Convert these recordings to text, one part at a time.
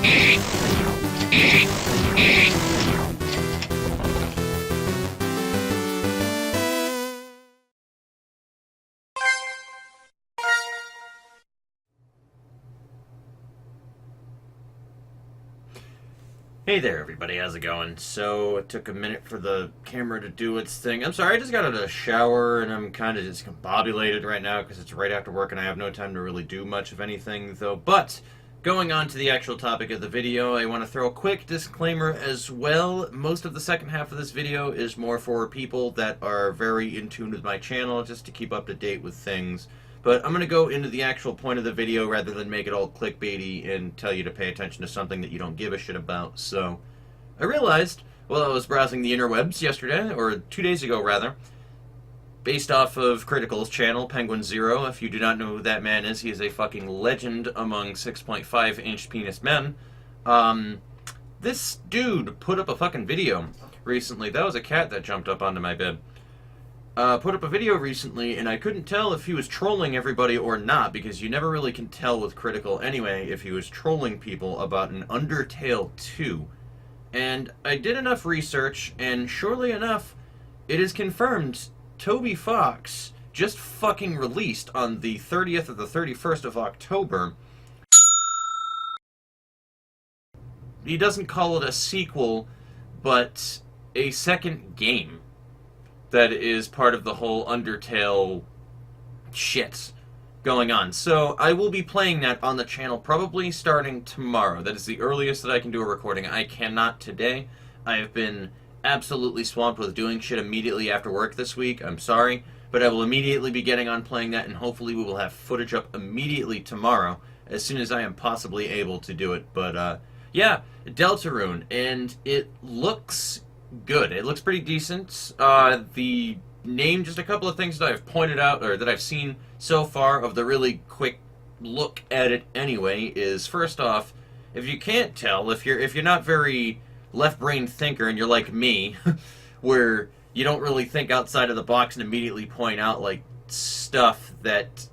Hey there, everybody. How's it going? So, it took a minute for the camera to do its thing. I'm sorry, I just got out of the shower and I'm kind of just combobulated right now because it's right after work and I have no time to really do much of anything, though. But, going on to the actual topic of the video, I want to throw a quick disclaimer as well. Most of the second half of this video is more for people that are very in tune with my channel, just to keep up to date with things. But I'm going to go into the actual point of the video rather than make it all clickbaity and tell you to pay attention to something that you don't give a shit about. So, I realized while I was browsing the interwebs yesterday, or 2 days ago rather, based off of Critical's channel, Penguin Zero. If you do not know who that man is, he is a fucking legend among 6.5-inch penis men. This dude put up a fucking video recently. That was a cat that jumped up onto my bed. Put up a video recently, and I couldn't tell if he was trolling everybody or not, because you never really can tell with Critical anyway if he was trolling people about an Undertale 2. And I did enough research, and surely enough, it is confirmed Toby Fox just fucking released on the 30th or the 31st of October. He doesn't call it a sequel, but a second game that is part of the whole Undertale shit going on. So I will be playing that on the channel probably starting tomorrow. That is the earliest that I can do a recording. I cannot today. I have been absolutely swamped with doing shit immediately after work this week. I'm sorry, but I will immediately be getting on playing that, and hopefully we will have footage up immediately tomorrow as soon as I am possibly able to do it. But yeah, Deltarune, and it looks good. It looks pretty decent. The name, just a couple of things that I've pointed out, or that I've seen so far of the really quick look at it anyway, is first off, if you can't tell, if you're not very left-brain thinker and you're like me, where you don't really think outside of the box and immediately point out like stuff that...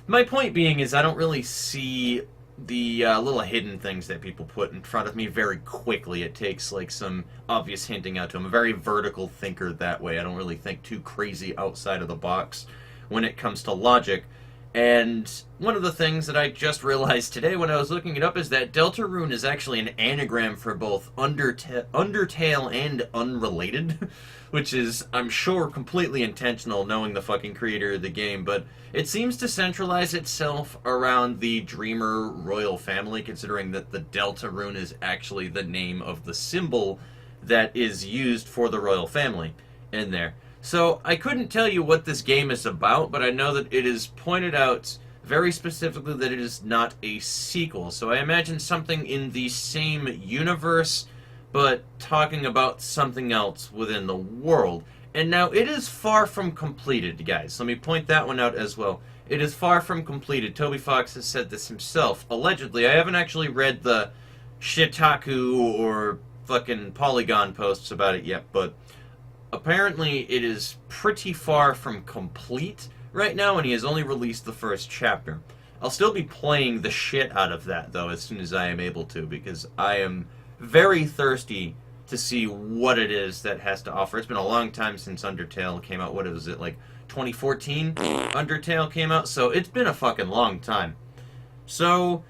My point being is I don't really see the little hidden things that people put in front of me very quickly. It takes like some obvious hinting out to them. I'm a very vertical thinker that way. I don't really think too crazy outside of the box when it comes to logic. And one of the things that I just realized today when I was looking it up is that Deltarune is actually an anagram for both Undertale and Unrelated, which is, I'm sure, completely intentional knowing the fucking creator of the game, but it seems to centralize itself around the Dreamer royal family, considering that the Deltarune is actually the name of the symbol that is used for the royal family in there. So, I couldn't tell you what this game is about, but I know that it is pointed out very specifically that it is not a sequel. So I imagine something in the same universe, but talking about something else within the world. And now, it is far from completed, guys. Let me point that one out as well. It is far from completed. Toby Fox has said this himself. Allegedly, I haven't actually read the Shitaku or fucking Polygon posts about it yet, but apparently it is pretty far from complete right now, and he has only released the first chapter. I'll still be playing the shit out of that, though, as soon as I am able to, because I am very thirsty to see what it is that has to offer. It's been a long time since Undertale came out. What was it, like 2014? Undertale came out, so it's been a fucking long time. So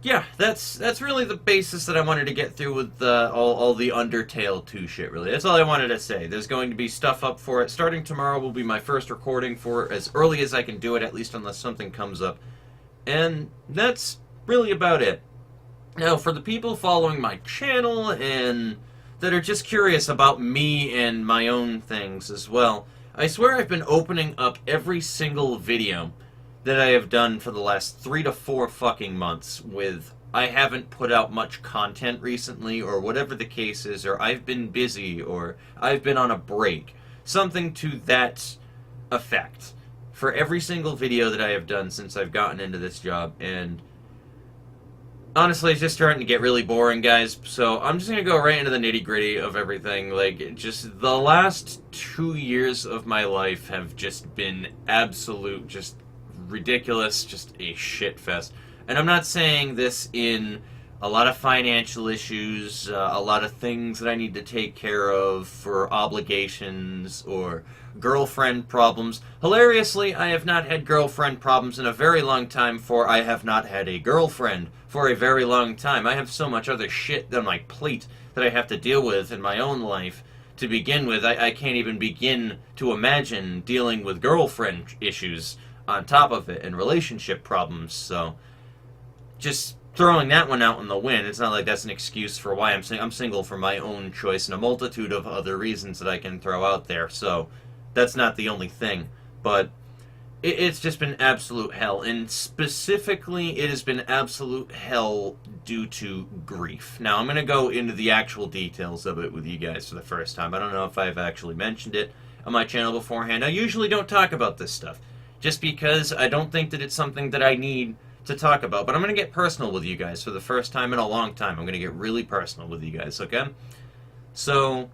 yeah, that's really the basis that I wanted to get through with all the Undertale 2 shit, really. That's all I wanted to say. There's going to be stuff up for it. Starting tomorrow will be my first recording for it, as early as I can do it, at least unless something comes up. And that's really about it. Now, for the people following my channel and that are just curious about me and my own things as well, I swear I've been opening up every single video that I have done for the last 3 to 4 fucking months with I haven't put out much content recently, or whatever the case is, or I've been busy, or I've been on a break. Something to that effect for every single video that I have done since I've gotten into this job, and honestly, it's just starting to get really boring, guys, so I'm just going to go right into the nitty-gritty of everything. Like, just the last 2 years of my life have just been absolute, just ridiculous, just a shit fest. And I'm not saying this in a lot of financial issues, a lot of things that I need to take care of for obligations or girlfriend problems. Hilariously, I have not had girlfriend problems in a very long time, for I have not had a girlfriend for a very long time. I have so much other shit on my plate that I have to deal with in my own life. To begin with, I can't even begin to imagine dealing with girlfriend issues on top of it and relationship problems, so just throwing that one out in the wind. It's not like that's an excuse for why I'm single for my own choice and a multitude of other reasons that I can throw out there. So that's not the only thing, but it's just been absolute hell, and specifically it has been absolute hell due to grief. Now I'm going to go into the actual details of it with you guys for the first time. I don't know if I've actually mentioned it on my channel beforehand. I usually don't talk about this stuff just because I don't think that it's something that I need to talk about, but I'm going to get personal with you guys for the first time in a long time. I'm going to get really personal with you guys, okay? So,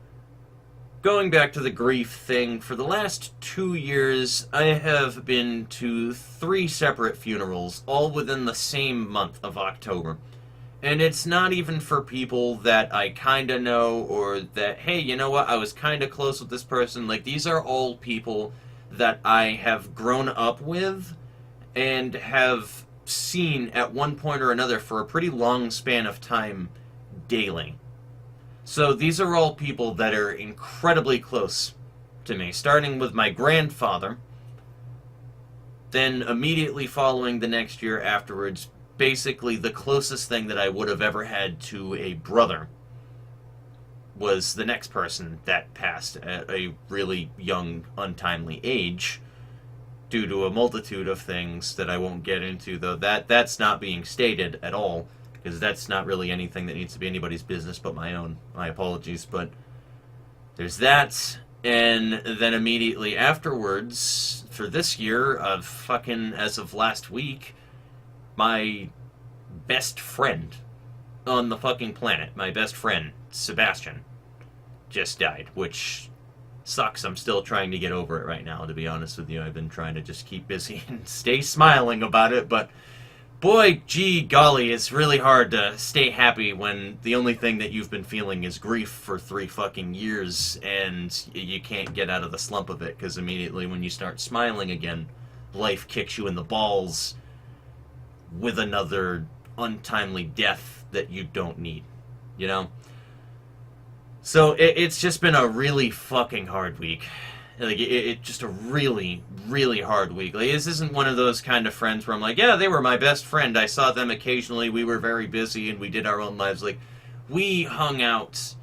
going back to the grief thing, for the last 2 years, I have been to 3 separate funerals, all within the same month of October. And it's not even for people that I kinda know, or that, hey, you know what, I was kinda close with this person. Like, these are all people that I have grown up with and have seen at one point or another for a pretty long span of time daily. So these are all people that are incredibly close to me, starting with my grandfather, then immediately following the next year afterwards, basically the closest thing that I would have ever had to a brother was the next person that passed at a really young, untimely age, due to a multitude of things that I won't get into, though that's not being stated at all, because that's not really anything that needs to be anybody's business but my own. My apologies, but there's that, and then immediately afterwards, for this year, as of last week, my best friend on the fucking planet, my best friend, Sebastian, just died, which sucks. I'm still trying to get over it right now, to be honest with you. I've been trying to just keep busy and stay smiling about it, but boy, gee golly, it's really hard to stay happy when the only thing that you've been feeling is grief for 3 fucking years, and you can't get out of the slump of it, because immediately when you start smiling again, life kicks you in the balls with another untimely death that you don't need, you know? So it's just been a really fucking hard week. Like, it just a really, really hard week. Like, this isn't one of those kind of friends where I'm like, yeah, they were my best friend. I saw them occasionally. We were very busy and we did our own lives. Like, we hung out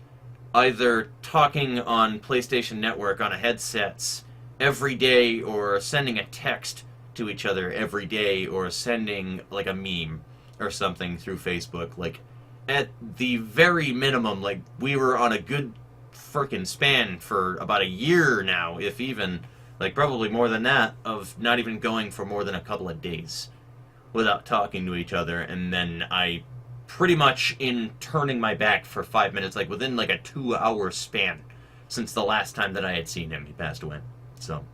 either talking on PlayStation Network on a headsets every day, or sending a text to each other every day, or sending, like, a meme or something through Facebook. Like, at the very minimum, like, we were on a good frickin' span for about a year now, if even, like, probably more than that, of not even going for more than a couple of days without talking to each other. And then I pretty much, in turning my back for 5 minutes, like within like a 2-hour span since the last time that I had seen him, he passed away. So,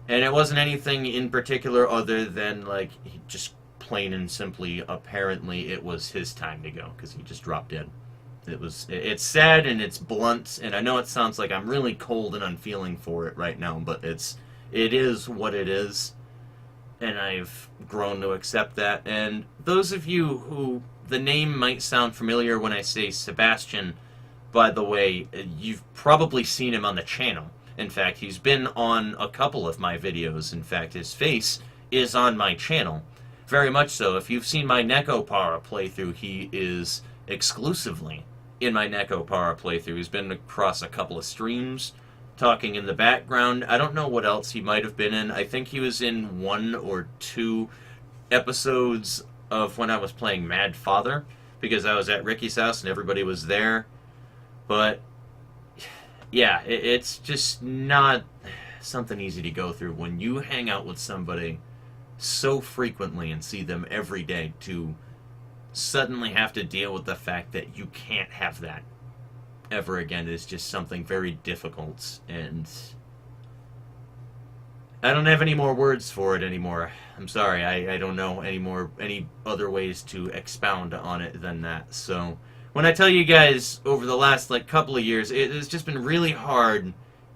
and it wasn't anything in particular other than, like, he just plain and simply, apparently it was his time to go, because he just dropped dead. It's sad and it's blunt, and I know it sounds like I'm really cold and unfeeling for it right now, but it is what it is, and I've grown to accept that. And those of you who the name might sound familiar when I say Sebastian, by the way, you've probably seen him on the channel. In fact, he's been on a couple of my videos. In fact, his face is on my channel. Very much so. If you've seen my Nekopara playthrough, he is exclusively in my Nekopara playthrough. He's been across a couple of streams, talking in the background. I don't know what else he might have been in. I think he was in 1 or 2 episodes of when I was playing Mad Father, because I was at Ricky's house and everybody was there. But yeah, it's just not something easy to go through when you hang out with somebody so frequently and see them every day, to suddenly have to deal with the fact that you can't have that ever again. Is just something very difficult, and I don't have any more words for it anymore. I'm sorry, I don't know any other ways to expound on it than that. So, when I tell you guys over the last, like, couple of years, it has just been really hard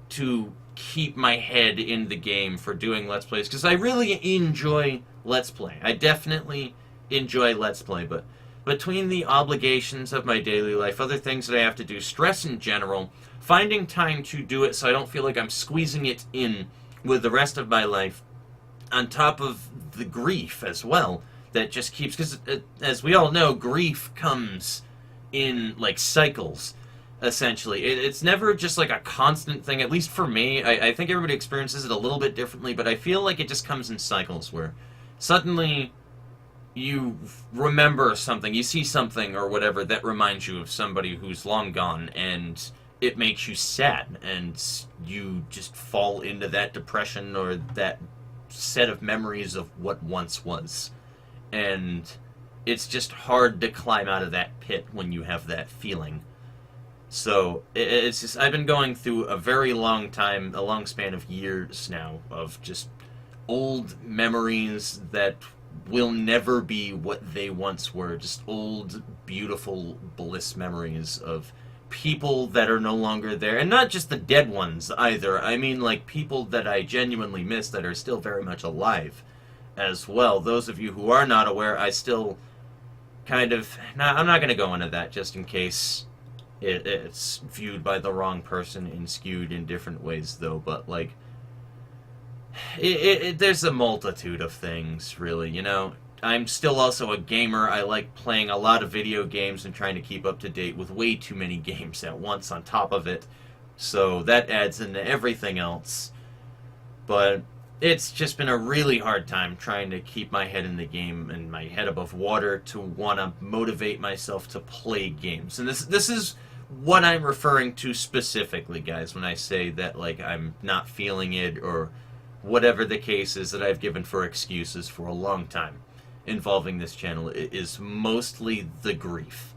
to keep my head in the game for doing Let's Plays, because I really enjoy Let's Play. I definitely enjoy Let's Play, but between the obligations of my daily life, other things that I have to do, stress in general, finding time to do it so I don't feel like I'm squeezing it in with the rest of my life, on top of the grief as well, that just keeps, because as we all know, grief comes in, like, cycles, essentially. It's never just like a constant thing, at least for me. I think everybody experiences it a little bit differently, but I feel like it just comes in cycles, where suddenly you remember something, you see something or whatever that reminds you of somebody who's long gone, and it makes you sad, and you just fall into that depression or that set of memories of what once was. And it's just hard to climb out of that pit when you have that feeling. So it's just, I've been going through a very long time, a long span of years now, of just old memories that will never be what they once were. Just old, beautiful bliss memories of people that are no longer there. And not just the dead ones either. I mean, like, people that I genuinely miss that are still very much alive as well. Those of you who are not aware, I still kind of... Nah, I'm not going to go into that just in case it's viewed by the wrong person and skewed in different ways, though. But, like, there's a multitude of things, really, you know? I'm still also a gamer. I like playing a lot of video games and trying to keep up to date with way too many games at once on top of it. So that adds into everything else. But it's just been a really hard time trying to keep my head in the game and my head above water to want to motivate myself to play games. And this is what I'm referring to specifically, guys, when I say that, like, I'm not feeling it or whatever the case is that I've given for excuses for a long time involving this channel. It is mostly the grief.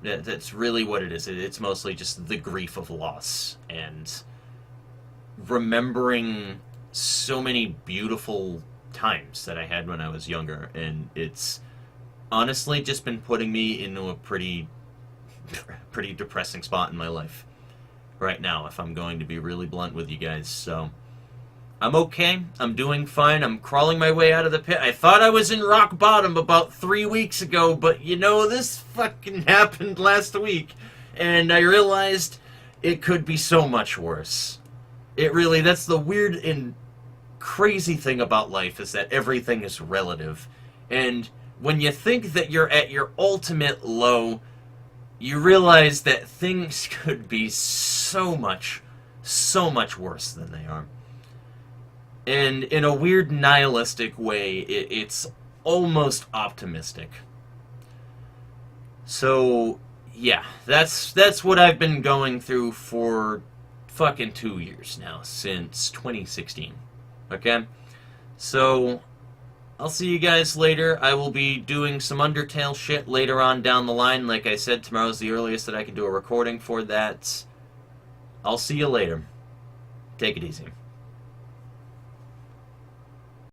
That's really what it is. It's mostly just the grief of loss and remembering so many beautiful times that I had when I was younger, and it's honestly just been putting me into a pretty depressing spot in my life right now, if I'm going to be really blunt with you guys. So I'm okay. I'm doing fine. I'm crawling my way out of the pit. I thought I was in rock bottom about 3 weeks ago, but you know, this fucking happened last week, and I realized it could be so much worse. It really, that's the weird and crazy thing about life, is that everything is relative. And when you think that you're at your ultimate low, you realize that things could be so much worse than they are. And in a weird nihilistic way, it's almost optimistic. So, yeah, that's what I've been going through for fucking 2 years now, since 2016. Okay? So, I'll see you guys later. I will be doing some Undertale shit later on down the line. Like I said, tomorrow's the earliest that I can do a recording for that. I'll see you later. Take it easy.